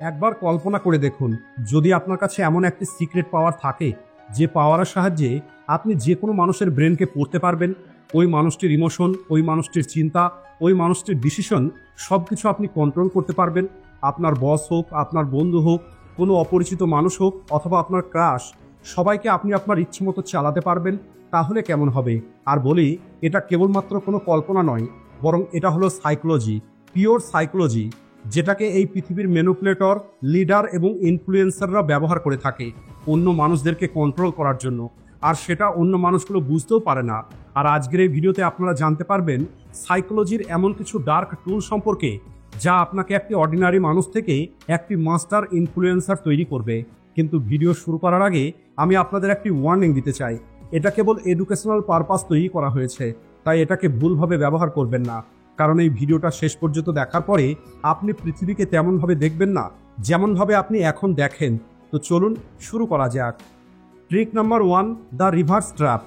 একবার কল্পনা করে দেখুন, যদি আপনার কাছে এমন একটি সিক্রেট পাওয়ার থাকে যে পাওয়ারের সাহায্যে আপনি যে কোনো মানুষের ব্রেনকে পড়তে পারবেন, ওই মানুষটির ইমোশন, ওই মানুষটির চিন্তা, ওই মানুষটির ডিসিশন সব কিছু আপনি কন্ট্রোল করতে পারবেন। আপনার বস হোক, আপনার বন্ধু হোক, কোনো অপরিচিত মানুষ হোক অথবা আপনার ক্রাশ, সবাইকে আপনি আপনার ইচ্ছে মতো চালাতে পারবেন, তাহলে কেমন হবে? আর বলি, এটা কেবলমাত্র কোনো কল্পনা নয়, বরং এটা হলো সাইকোলজি, পিওর সাইকোলজি, যেটাকে এই পৃথিবীর ম্যানিপুলেটর, লিডার এবং ইনফ্লুয়েন্সাররা ব্যবহার করে থাকে অন্য মানুষদেরকে কন্ট্রোল করার জন্য। আর সেটা অন্য মানুষগুলো বুঝতেও পারে না। আর আজকের এই ভিডিওতে আপনারা জানতে পারবেন সাইকোলজির এমন কিছু ডার্ক টুল সম্পর্কে, যা আপনাকে একটি অর্ডিনারি মানুষ থেকে একটি মাস্টার ইনফ্লুয়েন্সার তৈরি করবে। কিন্তু ভিডিও শুরু করার আগে আমি আপনাদের একটি ওয়ার্নিং দিতে চাই। এটা কেবল এডুকেশনাল পারপাস তৈরি করা হয়েছে, তাই এটাকে ভুলভাবে ব্যবহার করবেন না। কারণ এই ভিডিওটা শেষ পর্যন্ত দেখার পরে আপনি পৃথিবীকে তেমনভাবে দেখবেন না যেমনভাবে আপনি এখন দেখেন। তো চলুন শুরু করা যাক। Trick number 1, the reverse trap.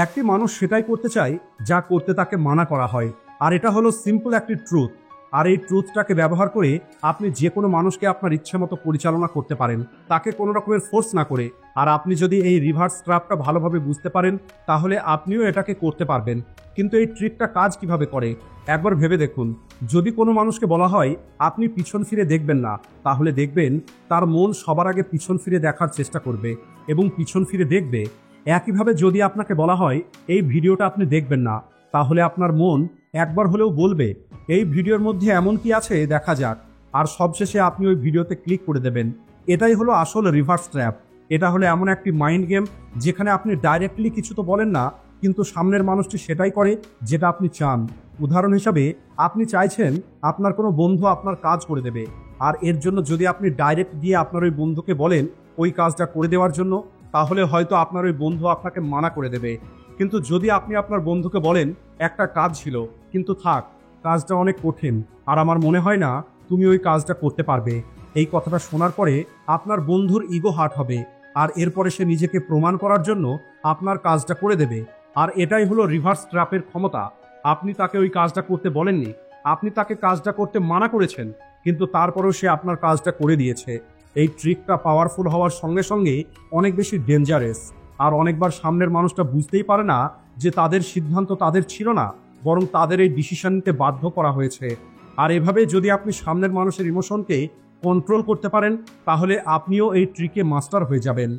একটি মানুষ সেটাই করতে চায় যা করতে তাকে মানা করা হয়। আর এটা হলো সিম্পল একটি ট্রুথ। আর এই ট্রুথটাকে ব্যবহার করে আপনি যে কোনো মানুষকে আপনার ইচ্ছে মতো পরিচালনা করতে পারেন, তাকে কোনো রকমের ফোর্স না করে। আর আপনি যদি এই রিভার্স ট্র্যাপটা ভালোভাবে বুঝতে পারেন, তাহলে আপনিও এটাকে করতে পারবেন। কিন্তু এই ট্রিকটা কাজ কিভাবে করে একবার ভেবে দেখুন। যদি কোনো মানুষকে বলা হয় আপনি পিছন ফিরে দেখবেন না, তাহলে দেখবেন তার মন সবার আগে পিছন ফিরে দেখার চেষ্টা করবে এবং পিছন ফিরে দেখবে। একইভাবে যদি আপনাকে বলা হয় এই ভিডিওটা আপনি দেখবেন না, তাহলে আপনার মন একবার হলেও বলবে এই ভিডিওর মধ্যে এমন কি আছে দেখা যাক। আর সবশেষে আপনি ওই ভিডিওতে ক্লিক করে দেবেন। এটাই হলো আসল রিভার্স ট্র্যাপ। এটা হলো এমন একটি মাইন্ড গেম যেখানে আপনি ডাইরেক্টলি কিছু তো বলেন না, কিন্তু সামনের মানুষটি সেটাই করে যেটা আপনি চান। উদাহরণ হিসাবে, আপনি চাইছেন আপনার কোনো বন্ধু আপনার কাজ করে দেবে, আর এর জন্য যদি আপনি ডাইরেক্ট গিয়ে আপনার ওই বন্ধুকে বলেন ওই কাজটা করে দেওয়ার জন্য, তাহলে হয়তো আপনার ওই বন্ধু আপনাকে মানা করে দেবে। কিন্তু যদি আপনি আপনার বন্ধুকে বলেন একটা কাজ ছিল, কিন্তু থাক, কাজটা অনেক কঠিন আর আমার মনে হয় না তুমি ওই কাজটা করতে পারবে, এই কথাটা শোনার পরে আপনার বন্ধুর ইগো হার্ট হবে, আর এরপরে সে নিজেকে প্রমাণ করার জন্য আপনার কাজটা করে দেবে। আর এটাই হলো রিভার্স ট্র্যাপের ক্ষমতা। আপনি তাকে ওই কাজটা করতে বলেননি, আপনি তাকে কাজটা করতে মানা করেছেন, কিন্তু তারপরেও সে আপনার কাজটা করে দিয়েছে। এই ট্রিকটা পাওয়ারফুল হওয়ার সঙ্গে সঙ্গে অনেক বেশি ডেঞ্জারাস। আর অনেকবার সামনের মানুষটা বুঝতেই পারে না যে তাদের সিদ্ধান্ত তাদের ছিল না, বরং তাদের এই ডিসিশন নিতে বাধ্য করা হয়েছে। আর এভাবে যদি আপনি সামনের মানুষের ইমোশনকে কন্ট্রোল করতে পারেন, তাহলে আপনিও এই ট্রিকে মাস্টার হয়ে যাবেন।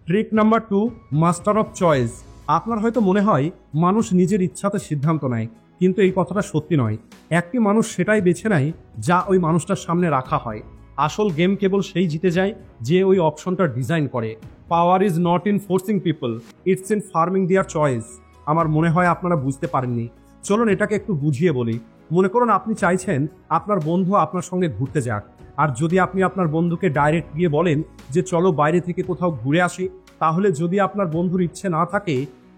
Trick number 2, master of choice. আপনার হয়তো মনে হয় মানুষ নিজের ইচ্ছাতে সিদ্ধান্ত নেয়, কিন্তু এই কথাটা সত্যি নয়। একটি মানুষ সেটাই বেছে নেয় যা ওই মানুষটার সামনে রাখা হয়। আসল গেম কেবল সেই জিতে যায় যে ওই অপশনটা ডিজাইন করে। Power is not in forcing people, it's in farming there choice. আমার মনে হয় আপনারা বুঝতে পারেননি। চলুন এটাকে একটু বুঝিয়ে বলি। মনে করুন আপনি চাইছেন আপনার বন্ধু আপনার সঙ্গে ঘুরতে যাক, আর যদি আপনি আপনার বন্ধুকে ডাইরেক্ট গিয়ে বলেন যে চলো বাইরে থেকে কোথাও ঘুরে আসি, তাহলে যদি আপনার বন্ধুর ইচ্ছে না থাকে,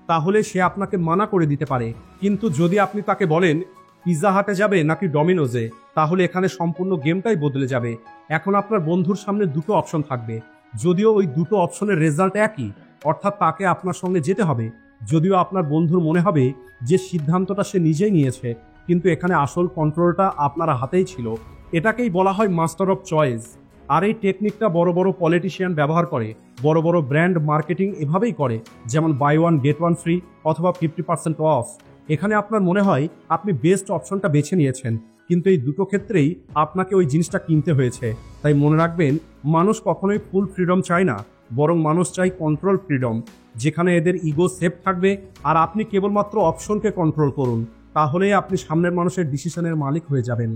তাহলে সে আপনাকে মানা করে দিতে পারে। কিন্তু যদি আপনি তাকে বলেন পিৎজা হাটে যাবে নাকি ডমিনোজে, তাহলে এখানে সম্পূর্ণ গেমটাই বদলে যাবে। এখন আপনার বন্ধুর সামনে দুটো অপশন থাকবে, যদিও ওই দুটো অপশনের রেজাল্ট একই, অর্থাৎ তাকে আপনার সঙ্গে যেতে হবে। যদিও আপনার বন্ধুর মনে হবে যে সিদ্ধান্তটা সে নিজেই নিয়েছে, কিন্তু এখানে আসল কন্ট্রোলটা আপনার হাতেই ছিল। এটাকেই বলা হয় মাস্টার অফ চয়েস। আর এই টেকনিকটা বড় বড় পলিটিশিয়ান ব্যবহার করে, বড় বড় ব্র্যান্ড মার্কেটিং এভাবেই করে, যেমন buy one get one free অথবা 50% অফ। এখানে আপনার মনে হয় আপনি বেস্ট অপশনটা বেছে নিয়েছেন, কিন্তু এই দুটো ক্ষেত্রেই আপনাকে ওই জিনিসটা কিনতে হয়েছে। তাই মনে রাখবেন, মানুষ কখনোই ফুল ফ্রিডম চায় না, বরং মানুষ চাই কন্ট্রোল ফ্রিডম, যেখানে এদের ইগো সেফ থাকবে। আর আপনি কেবলমাত্র অপশনকে কন্ট্রোল করুন, তাহলেই আপনি সামনের মানুষের ডিসিশনের মালিক হয়ে যাবেন।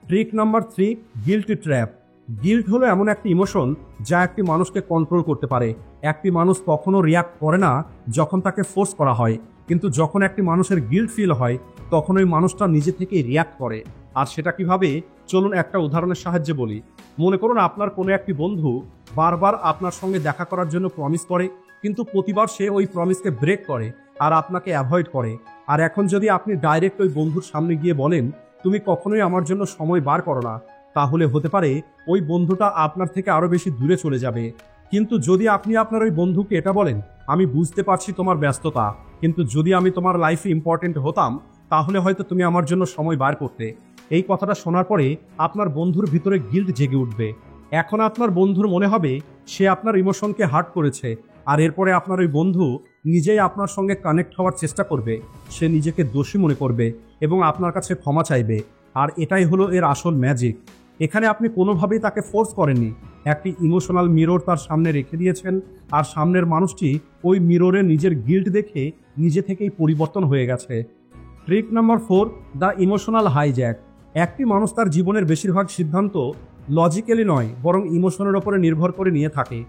Trick number 3, guilty trap. Guilt হলো এমন একটি ইমোশন যা একটি মানুষকে কন্ট্রোল করতে পারে। একটি মানুষ কখনো রিয়াক্ট করে না যখন তাকে ফোর্স করা হয়, কিন্তু যখন একটি মানুষের গিল্ট ফিল হয়, তখন ওই মানুষটা নিজে থেকেই রিয়াক্ট করে। আর সেটা কিভাবে, চলুন একটা উদাহরণের সাহায্যে বলি। মনে করুন আপনার কোনো একটি বন্ধু বারবার আপনার সঙ্গে দেখা করার জন্য প্রমিস করে, কিন্তু প্রতিবার সে ওই প্রমিসকে ব্রেক করে আর আপনাকে অ্যাভয়েড করে। আর এখন যদি আপনি ডাইরেক্ট ওই বন্ধুর সামনে গিয়ে বলেন তুমি কখনোই আমার জন্য সময় বার করো না, তাহলে হতে পারে ওই বন্ধুটা আপনার থেকে আরো বেশি দূরে চলে যাবে। কিন্তু যদি আপনি আপনার ওই বন্ধুকে এটা বলেন আমি বুঝতে পারছি তোমার ব্যস্ততা, কিন্তু যদি আমি তোমার লাইফে ইম্পর্টেন্ট হতাম, তাহলে হয়তো তুমি আমার জন্য সময় বার করতে। এই কথাটা শোনার পরে আপনার বন্ধুর ভিতরে গিল্ট জেগে উঠবে। এখন আপনার বন্ধুর মনে হবে সে আপনার ইমোশনকে হার্ট করেছে, আর এরপরে আপনার ওই বন্ধু নিজেই আপনার সঙ্গে কানেক্ট হওয়ার চেষ্টা করবে। সে নিজেকে দোষী মনে করবে এবং আপনার কাছে ক্ষমা চাইবে। আর এটাই হলো এর আসল ম্যাজিক। এখানে আপনি কোনোভাবেই তাকে ফোর্স করেননি, একটি ইমোশনাল মিরর তার সামনে রেখে দিয়েছেন, আর সামনের মানুষটি ওই মিররে নিজের গিল্ট দেখে নিজে থেকেই পরিবর্তন হয়ে গেছে। Trick number 4, the emotional hijack. একটি মানুষ তার জীবনের বেশিরভাগ সিদ্ধান্ত লজিক্যালি নয় বরং ইমোশনের ওপরে নির্ভর করে নিয়ে থাকে।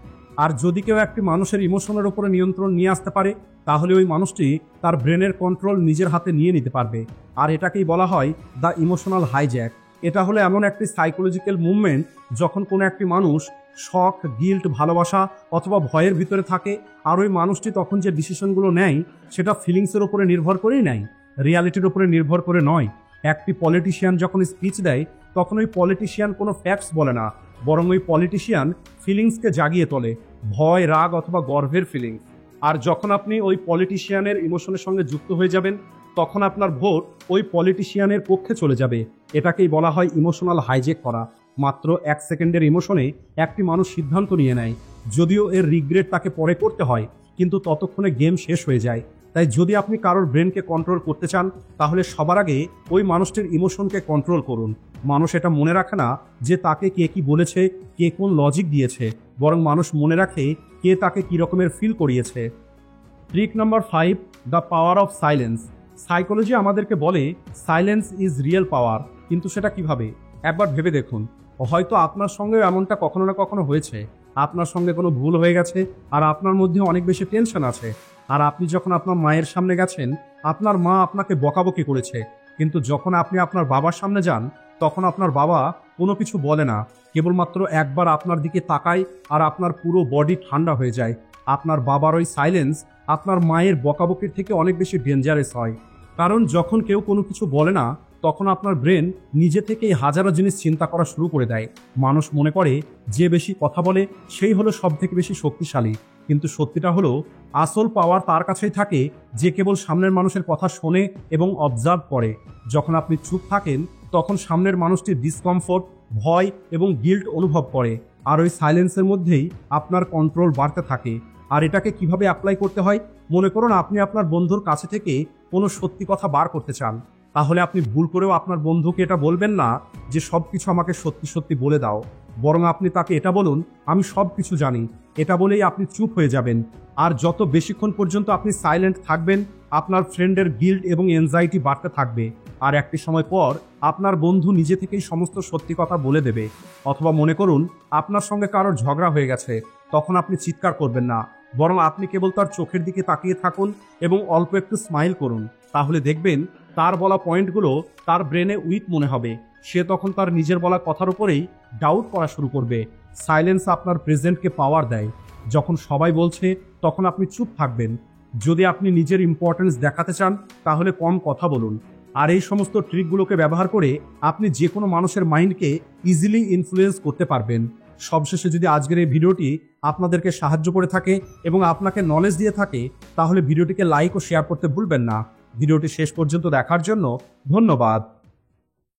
আর যদি কেউ একটি মানুষের ইমোশনের ওপরে নিয়ন্ত্রণ নিয়ে আসতে পারে, তাহলে ওই মানুষটি তার ব্রেনের কন্ট্রোল নিজের হাতে নিয়ে নিতে পারবে। আর এটাকেই বলা হয় দ্য ইমোশনাল হাইজ্যাক। এটা হলো এমন একটি সাইকোলজিক্যাল মুভমেন্ট যখন কোনো একটি মানুষ শখ, গিল্ট, ভালোবাসা অথবা ভয়ের ভিতরে থাকে, আর ওই মানুষটি তখন যে ডিসিশনগুলো নেয় সেটা ফিলিংসের ওপরে নির্ভর করেই নেয়, রিয়ালিটির ওপরে নির্ভর করে নয়। একটি পলিটিশিয়ান যখন স্পিচ দেয় তখন ওই পলিটিশিয়ান কোনো ফ্যাক্টস বলে না, বরং ওই পলিটিশিয়ান ফিলিংসকে জাগিয়ে তোলে, ভয়, রাগ অথবা গর্বের ফিলিংস। আর যখন আপনি ওই পলিটিশিয়ানের ইমোশনের সঙ্গে যুক্ত হয়ে যাবেন, তখন আপনার ভোট ওই পলিটিশিয়ানের পক্ষে চলে যাবে। এটাকেই বলা হয় ইমোশনাল হাইজ্যাক করা। মাত্র 1 সেকেন্ডের ইমোশনে একটি মানুষ সিদ্ধান্ত নিয়ে নেয়, যদিও এর রিগ্রেট তাকে পরে করতে হয়, কিন্তু ততক্ষণে গেম শেষ হয়ে যায়। তাই যদি আপনি কারোর ব্রেনকে কন্ট্রোল করতে চান, তাহলে সবার আগে ওই মানুষটির ইমোশনকে কন্ট্রোল করুন। মানুষ এটা মনে রাখে না যে তাকে কে কি বলেছে, কে কোন লজিক দিয়েছে, বরং মানুষ মনে রাখে কে তাকে কী রকমের ফিল করিয়েছে। Trick number 5, the power of silence. Psychology আমাদেরকে বলে সাইলেন্স ইজ রিয়েল পাওয়ার, কিন্তু সেটা কিভাবে? একবার ভেবে দেখুন। হয়তো আপনার সঙ্গেও এমনটা কখনো না কখনো হয়েছে। আপনার সঙ্গে কোনো ভুল হয়ে গেছে আর আপনার মধ্যে অনেক বেশি টেনশন আছে, আর আপনি যখন আপনার মায়ের সামনে গেছেন, আপনার মা আপনাকে বকাবকি করেছে, কিন্তু যখন আপনি আপনার বাবার সামনে যান, তখন আপনার বাবা কোনো কিছু বলে না, কেবলমাত্র একবার আপনার দিকে তাকায় আর আপনার পুরো বডি ঠান্ডা হয়ে যায়। আপনার বাবার ওই সাইলেন্স আপনার মায়ের বকাবকির থেকে অনেক বেশি ডেঞ্জারাস হয়, কারণ যখন কেউ কোনো কিছু বলে না, তখন আপনার ব্রেন নিজে থেকেই হাজারো জিনিস চিন্তা করা শুরু করে দেয়। মানুষ মনে করে যে বেশি কথা বলে সেই হলো সব থেকে বেশি শক্তিশালী, কিন্তু সত্যিটা হলো আসল পাওয়ার তার কাছেই থাকে যে কেবল সামনের মানুষের কথা শোনে এবং অবজার্ভ করে। যখন আপনি চুপ থাকেন, তখন সামনের মানুষটি ডিসকমফোর্ট, ভয় এবং গিল্ট অনুভব করে, আর ওই সাইলেন্সের মধ্যেই আপনার কন্ট্রোল বাড়তে থাকে। আর এটাকে কিভাবে অ্যাপ্লাই করতে হয়? মনে করুন আপনি আপনার বন্ধুর কাছে থেকে কোনো সত্যি কথা বার করতে চান, তাহলে আপনি ভুল করেও আপনার বন্ধুকে এটা বলবেন না যে সব কিছু আমাকে সত্যি সত্যি বলে দাও, বরং আপনি তাকে এটা বলুন, আমি সব কিছু জানি। এটা বলেই আপনি চুপ হয়ে যাবেন। আর যত বেশিক্ষণ পর্যন্ত আপনি সাইলেন্ট থাকবেন, আপনার ফ্রেন্ডের গিল্ট এবং এনজাইটি বাড়তে থাকবে, আর একটি সময় পর আপনার বন্ধু নিজে থেকেই সমস্ত সত্যি কথা বলে দেবে। অথবা মনে করুন আপনার সঙ্গে কারোর ঝগড়া হয়ে গেছে, তখন আপনি চিৎকার করবেন না, বরং আপনি কেবল তার চোখের দিকে তাকিয়ে থাকুন এবং অল্প একটু স্মাইল করুন। তাহলে দেখবেন তার বলা পয়েন্টগুলো তার ব্রেনে উইক মনে হবে। সে তখন তার নিজের বলা কথার উপরেই ডাউট করা শুরু করবে। সাইলেন্স আপনার প্রেজেন্টকে পাওয়ার দেয়। যখন সবাই বলছে, তখন আপনি চুপ থাকবেন। যদি আপনি নিজের ইম্পর্টেন্স দেখাতে চান, তাহলে কম কথা বলুন। আর এই সমস্ত ট্রিকগুলোকে ব্যবহার করে আপনি যে কোনো মানুষের মাইন্ডকে ইজিলি ইনফ্লুয়েন্স করতে পারবেন। সবশেষে যদি আজকের এই ভিডিওটি আপনাদেরকে সাহায্য করে থাকে এবং আপনাকে নলেজ দিয়ে থাকে, তাহলে ভিডিওটিকে লাইক ও শেয়ার করতে ভুলবেন না। ভিডিওটি শেষ পর্যন্ত দেখার জন্য ধন্যবাদ।